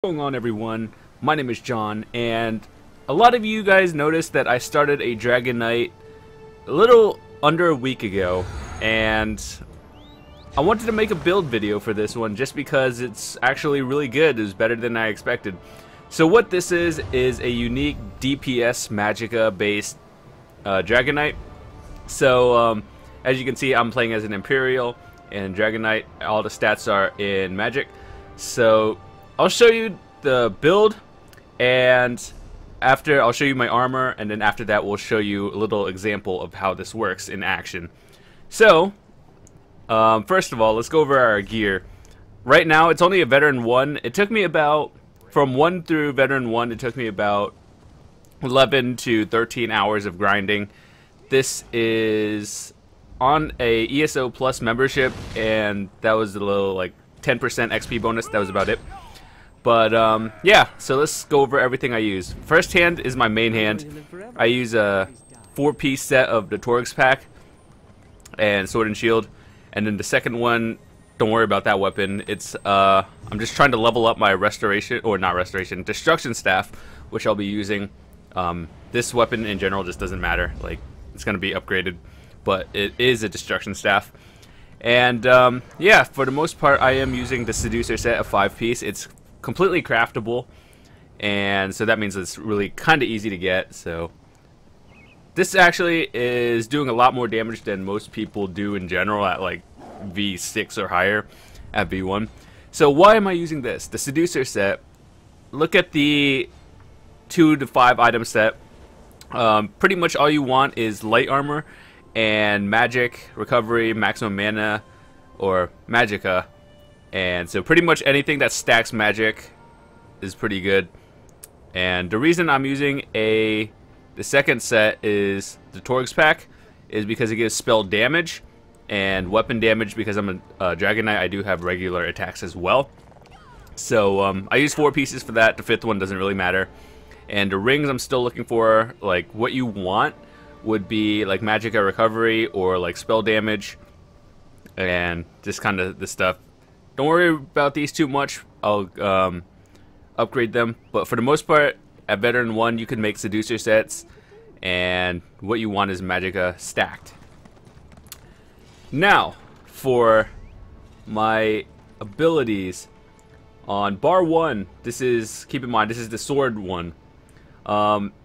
What's going on, everyone? My name is John, and a lot of you guys noticed that I started a Dragon Knight a little under a week ago, and I wanted to make a build video for this one just because it's actually really good. It's better than I expected. So what this is a unique DPS Magicka based Dragon Knight. So as you can see, I'm playing as an Imperial and Dragon Knight. All the stats are in Magic. So I'll show you the build, and after I'll show you my armor, and then after that we'll show you a little example of how this works in action. So first of all, let's go over our gear. Right now it's only a veteran 1. It took me about, from 1 through veteran 1, it took me about 11 to 13 hours of grinding. This is on a ESO Plus membership, and that was a little like 10% XP bonus. That was about it. But yeah, so let's go over everything I use. First hand is my main hand. I use a 4-piece set of the Torx pack and sword and shield. And then the second one, don't worry about that weapon. It's I'm just trying to level up my restoration, or not restoration, destruction staff, which I'll be using. This weapon in general just doesn't matter. Like, it's gonna be upgraded, but it is a destruction staff. And yeah, for the most part, I am using the Seducer set of 5-piece. It's completely craftable, and so that means it's really kind of easy to get. So this actually is doing a lot more damage than most people do in general at like V6 or higher at V1. So why am I using this? The Seducer set, look at the 2 to 5 item set. Pretty much all you want is light armor and magic, recovery, maximum mana, or magicka. And so pretty much anything that stacks magic is pretty good. And the reason I'm using the second set is the Torx pack is because it gives spell damage and weapon damage. Because I'm a Dragon Knight, I do have regular attacks as well. So I use 4 pieces for that. The 5th one doesn't really matter. And the rings I'm still looking for, like what you want would be like magicka recovery or like spell damage, and just kind of the stuff. Don't worry about these too much. I'll upgrade them, but for the most part, at veteran 1, you can make Seducer sets, and what you want is magicka stacked. Now, for my abilities on bar 1, this is, keep in mind, this is the sword one.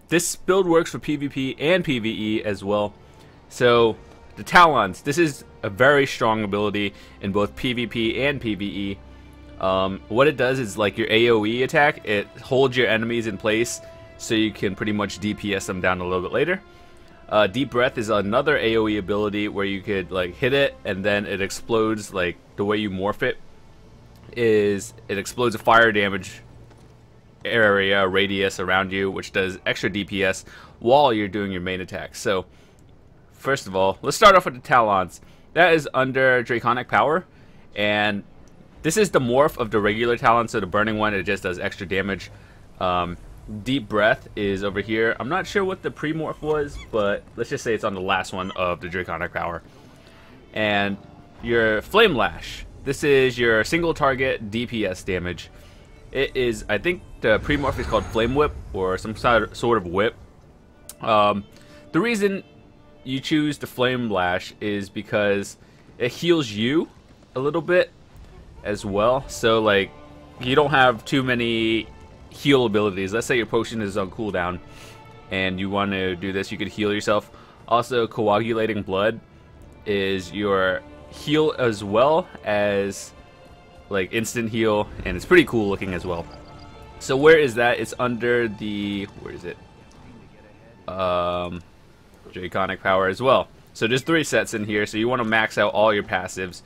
This build works for PvP and PvE as well. So the Talons, this is a very strong ability in both PvP and PvE. What it does is, like your AoE attack, it holds your enemies in place so you can pretty much DPS them down a little bit later. Deep Breath is another AoE ability where you could like hit it and then it explodes. Like the way you morph it is it explodes a fire damage area radius around you, which does extra DPS while you're doing your main attack. So first of all, let's start off with the Talons. That is under Draconic Power, and this is the morph of the regular Talon. So the burning one, it just does extra damage. Deep Breath is over here. I'm not sure what the pre-morph was, but let's just say it's on the last one of the Draconic Power. And your Flame Lash, this is your single target DPS damage. It is, I think the pre-morph is called Flame Whip or some sort of whip. The reason you choose the Flame Lash is because it heals you a little bit as well. So like, you don't have too many heal abilities. Let's say your potion is on cooldown and you want to do this, you could heal yourself. Also, Coagulating Blood is your heal as well as like instant heal, and it's pretty cool looking as well. So where is that? It's under the, where is it? Draconic Power as well. So there's 3 sets in here, so you want to max out all your passives.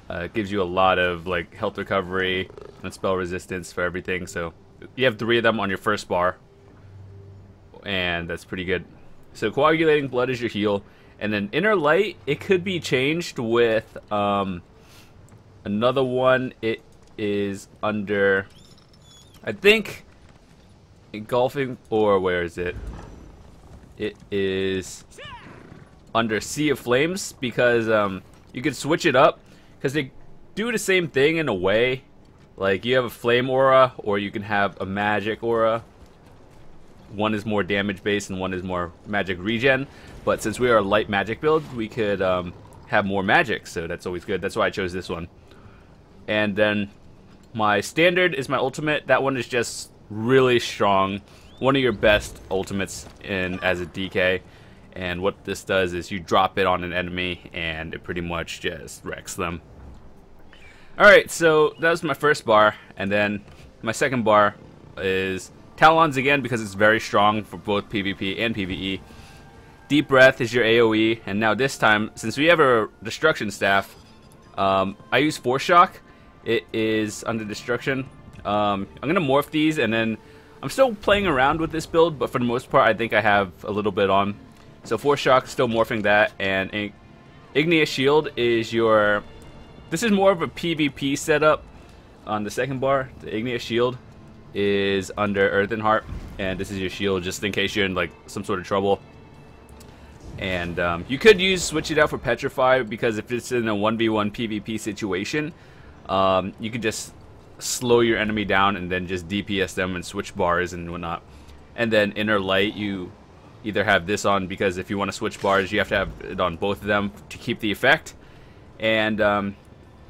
It gives you a lot of like health recovery and spell resistance for everything. So you have 3 of them on your first bar, and that's pretty good. So Coagulating Blood is your heal, and then Inner Light, it could be changed with another one. It is under, I think, Engulfing, or where is it? It is under Sea of Flames, because you could switch it up because they do the same thing in a way, Like, you have a flame aura, or you can have a magic aura. One is more damage based and one is more magic regen. But since we are a light magic build, we could have more magic, so that's always good. That's why I chose this one. And then my standard is my ultimate. That one is just really strong. One of your best ultimates as a DK. And what this does is you drop it on an enemy and it pretty much just wrecks them. Alright, so that was my first bar. And then my second bar is Talons again, because it's very strong for both PvP and PvE. Deep Breath is your AoE, and now this time, since we have a Destruction Staff, I use Force Shock. It is under Destruction. I'm going to morph these, and then I'm still playing around with this build, but for the most part, I think I have a little bit on. So Force Shock, still morphing that, and Igneous Shield is your... This is more of a PvP setup on the second bar. The Igneous Shield is under Earthen Heart, and this is your shield just in case you're in like some sort of trouble. And you could switch it out for Petrify, because if it's in a 1v1 PvP situation, you could just slow your enemy down and then just DPS them and switch bars and whatnot. And then Inner Light, you either have this on, because if you want to switch bars, you have to have it on both of them to keep the effect. And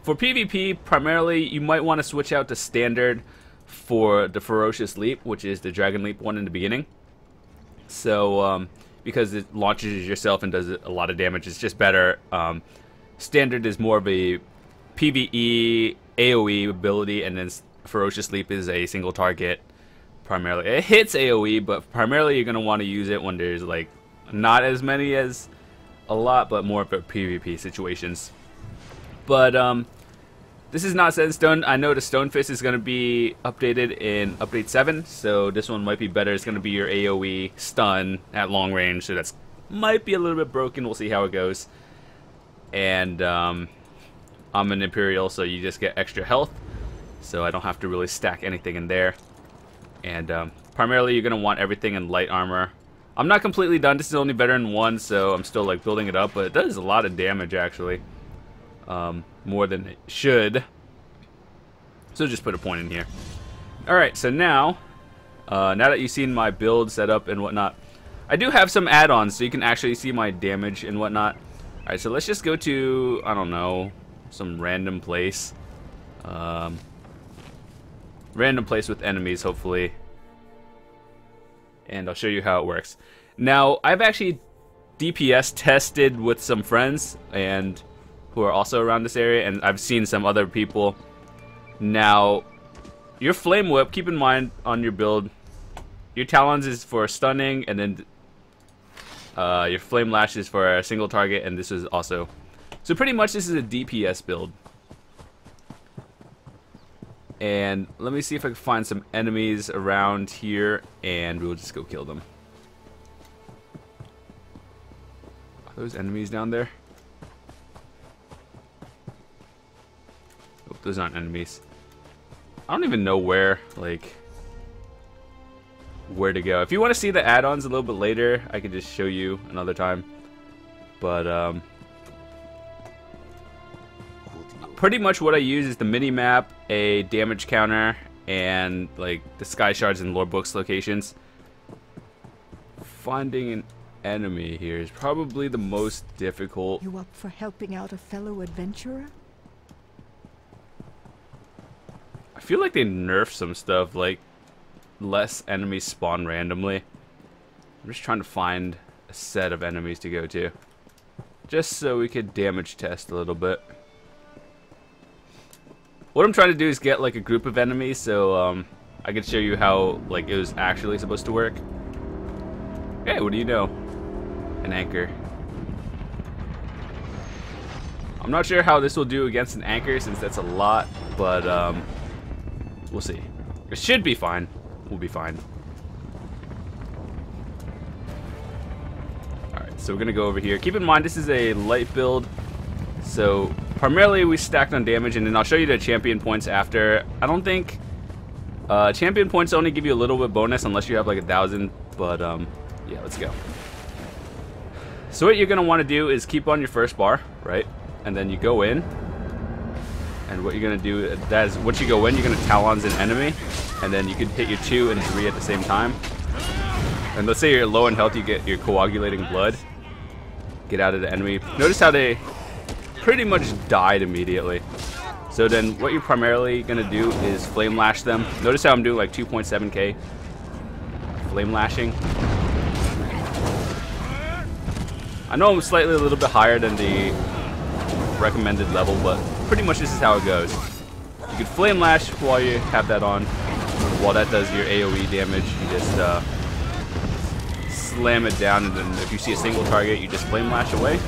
for PvP, primarily, you might want to switch out to Standard for the Ferocious Leap, which is the Dragon Leap one in the beginning. So, because it launches yourself and does a lot of damage, it's just better. Standard is more of a PvE AoE ability, and then Ferocious Leap is a single target primarily. It hits AoE, but primarily you're going to want to use it when there's like not as many as a lot, but more for PvP situations. But this is not set in stone. I know the Stone Fist is going to be updated in Update 7, so this one might be better. It's going to be your AoE stun at long range, so that's might be a little bit broken. We'll see how it goes. And I'm an Imperial, so you just get extra health, so I don't have to really stack anything in there. And primarily you're going to want everything in light armor. I'm not completely done. This is only Veteran 1, so I'm still like building it up, but it does a lot of damage actually. More than it should. So just put a point in here. Alright, so now that you've seen my build setup and whatnot, I do have some add-ons so you can actually see my damage and whatnot. Alright, so let's just go to, I don't know, some random place. Random place with enemies, hopefully. And I'll show you how it works. Now, I've actually DPS tested with some friends and who are also around this area, and I've seen some other people. Now, your Flame Whip, keep in mind on your build, your Talons is for stunning, and then your Flame Lash is for a single target, and this is also. So pretty much this is a DPS build. And let me see if I can find some enemies around here, and we'll just go kill them. Are those enemies down there? Oh, those aren't enemies. I don't even know where to go. If you want to see the add-ons a little bit later, I can just show you another time. But pretty much what I use is the mini-map, a damage counter, and like the sky shards and lore books locations. Finding an enemy here is probably the most difficult. You up for helping out a fellow adventurer? I feel like they nerfed some stuff, like less enemies spawn randomly. I'm just trying to find a set of enemies to go to, just so we could damage test a little bit. What I'm trying to do is get like a group of enemies, so I can show you how like it was actually supposed to work. Hey, what do you know? An anchor. I'm not sure how this will do against an anchor, since that's a lot, but we'll see. It should be fine. We'll be fine. Alright, so we're gonna go over here. Keep in mind this is a light build, so primarily we stacked on damage, and then I'll show you the champion points after. I don't think champion points only give you a little bit bonus unless you have like 1,000, but yeah, let's go. So what you're gonna want to do is keep on your first bar, right? And then you go in, And what you're gonna do, that is once you go in, you're gonna Talons an enemy, and then you can hit your 2 and 3 at the same time. And let's say you're low in health, you get your coagulating blood. Get out of the enemy. Notice how they pretty much died immediately. So then what you're primarily gonna do is flame lash them. Notice how I'm doing like 2.7k flame lashing. I know I'm slightly a little bit higher than the recommended level, but pretty much this is how it goes. You can flame lash while you have that on. While that does your AoE damage, you just slam it down, and then if you see a single target, you just flame lash away.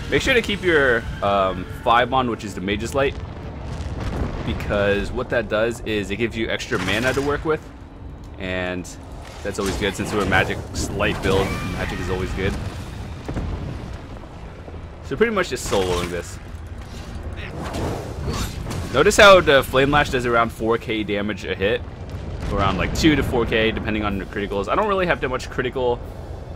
Make sure to keep your 5 on, which is the Mage's Light, because what that does is it gives you extra mana to work with, and that's always good since we're a Magic's Light build. Magic is always good. So pretty much just soloing this. Notice how the Flame Lash does around 4k damage a hit. Around like 2 to 4k depending on the criticals. I don't really have that much critical,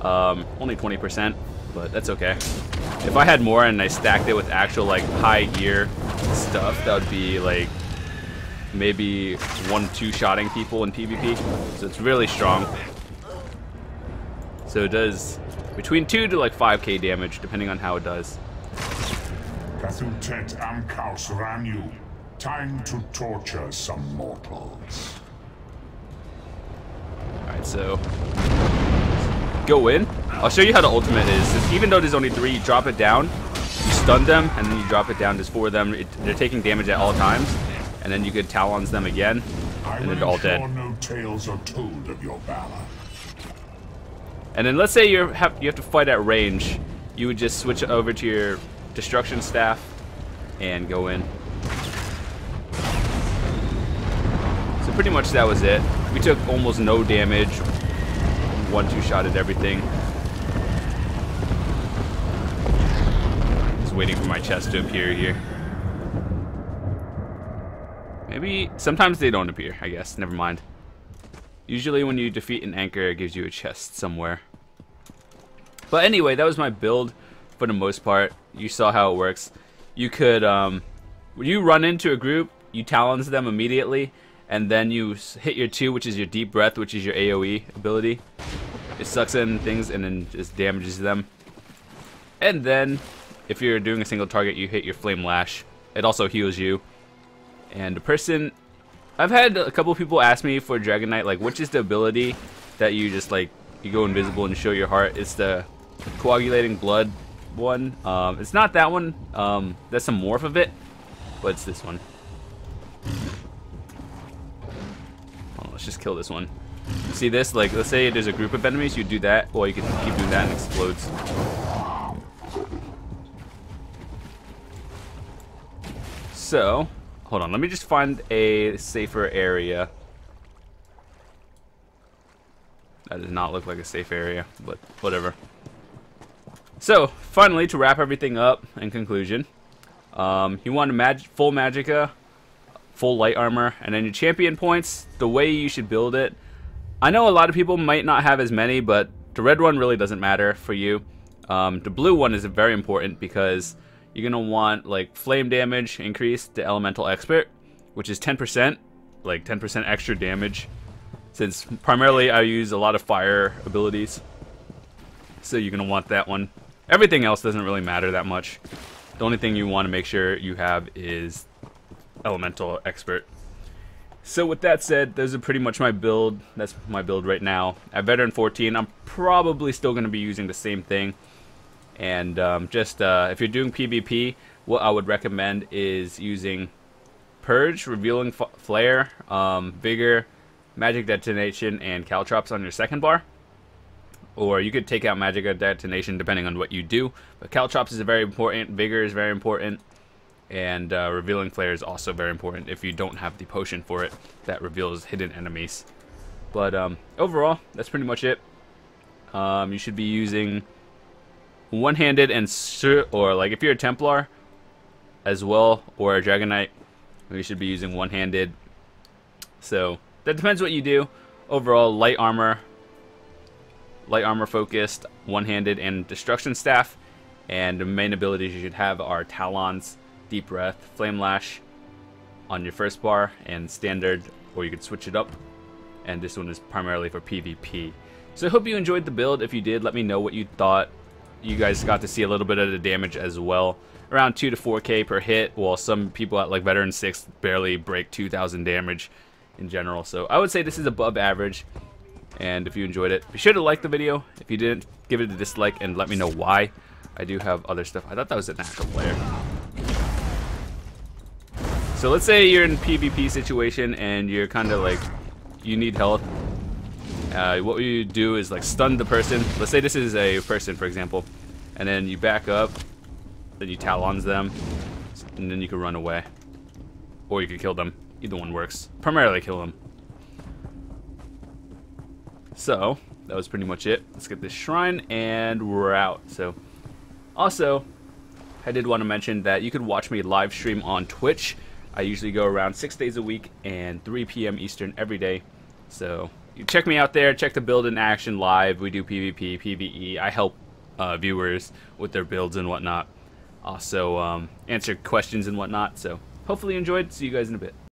only 20%, but that's okay. If I had more and I stacked it with actual like high gear stuff, that would be like maybe 1-2 shotting people in PvP. So it's really strong. So it does between 2 to like 5k damage depending on how it does. Time to torture some mortals. Alright, so go in. I'll show you how the ultimate is. Even though there's only 3, you drop it down, you stun them, and then you drop it down. There's 4 of them. They're taking damage at all times, and then you could Talons them again, and then they're all dead. No tales are told of your valor. And then let's say you have to fight at range. You would just switch over to your destruction staff and go in. So pretty much that was it. We took almost no damage. 1-2 shot at everything. Just waiting for my chest to appear here. Maybe sometimes they don't appear, I guess. Never mind. Usually when you defeat an anchor, it gives you a chest somewhere. But anyway, that was my build for the most part. You saw how it works. You could, when you run into a group, you Talons them immediately, and then you hit your 2, which is your Deep Breath, which is your AoE ability. It sucks in things and then just damages them. And then, if you're doing a single target, you hit your Flame Lash. It also heals you. And the person... I've had a couple people ask me for Dragon Knight, like, which is the ability that you just, like, you go invisible and show your heart? It's the Coagulating Blood one. It's not that one. That's a morph of it, but it's this one. Oh, let's just kill this one. See this? Like, let's say there's a group of enemies, you do that, or you can keep doing that and it explodes. So, hold on, let me just find a safer area. That does not look like a safe area, but whatever. So, finally, to wrap everything up in conclusion, you want a full Magicka, full light armor, and then your champion points, the way you should build it. I know a lot of people might not have as many, but the red one really doesn't matter for you. The blue one is very important because you're going to want like flame damage increase to elemental expert, which is 10%, like 10% extra damage, since primarily I use a lot of fire abilities. So you're going to want that one. Everything else doesn't really matter that much. The only thing you want to make sure you have is elemental expert. So with that said, those are pretty much my build. That's my build right now. At Veteran 14, I'm probably still going to be using the same thing. And if you're doing PvP, what I would recommend is using Purge, Revealing Flare, Vigor, Magic Detonation, and Caltrops on your second bar. Or you could take out Magic Detonation depending on what you do. But Caltrops is very important, Vigor is very important, and Revealing Flare is also very important if you don't have the potion for it that reveals hidden enemies. But overall, that's pretty much it. You should be using one-handed and or like if you're a Templar as well or a Dragon Knight, you should be using one-handed. So that depends what you do. Overall, light armor focused, one-handed, and destruction staff. And the main abilities you should have are Talons, Deep Breath, Flame Lash, on your first bar and standard, or you could switch it up. And this one is primarily for PvP. So I hope you enjoyed the build. If you did, let me know what you thought. You guys got to see a little bit of the damage as well. Around 2 to 4k per hit, while some people at like Veteran 6 barely break 2,000 damage in general. So I would say this is above average. And if you enjoyed it, be sure to like the video. If you didn't, give it a dislike and let me know why. I do have other stuff. I thought that was a natural player. So let's say you're in a PvP situation and you're kind of like, you need health. What you do is like stun the person. Let's say this is a person, for example, and then you back up, then you talons them, and then you can run away, or you can kill them. Either one works. Primarily kill them. So that was pretty much it. Let's get this shrine and we're out. So also, I did want to mention that you could watch me live stream on Twitch. I usually go around 6 days a week and 3 p.m. Eastern every day. So you check me out there, check the build in action live. We do PvP, PvE. I help viewers with their builds and whatnot. Also answer questions and whatnot. So hopefully you enjoyed. See you guys in a bit.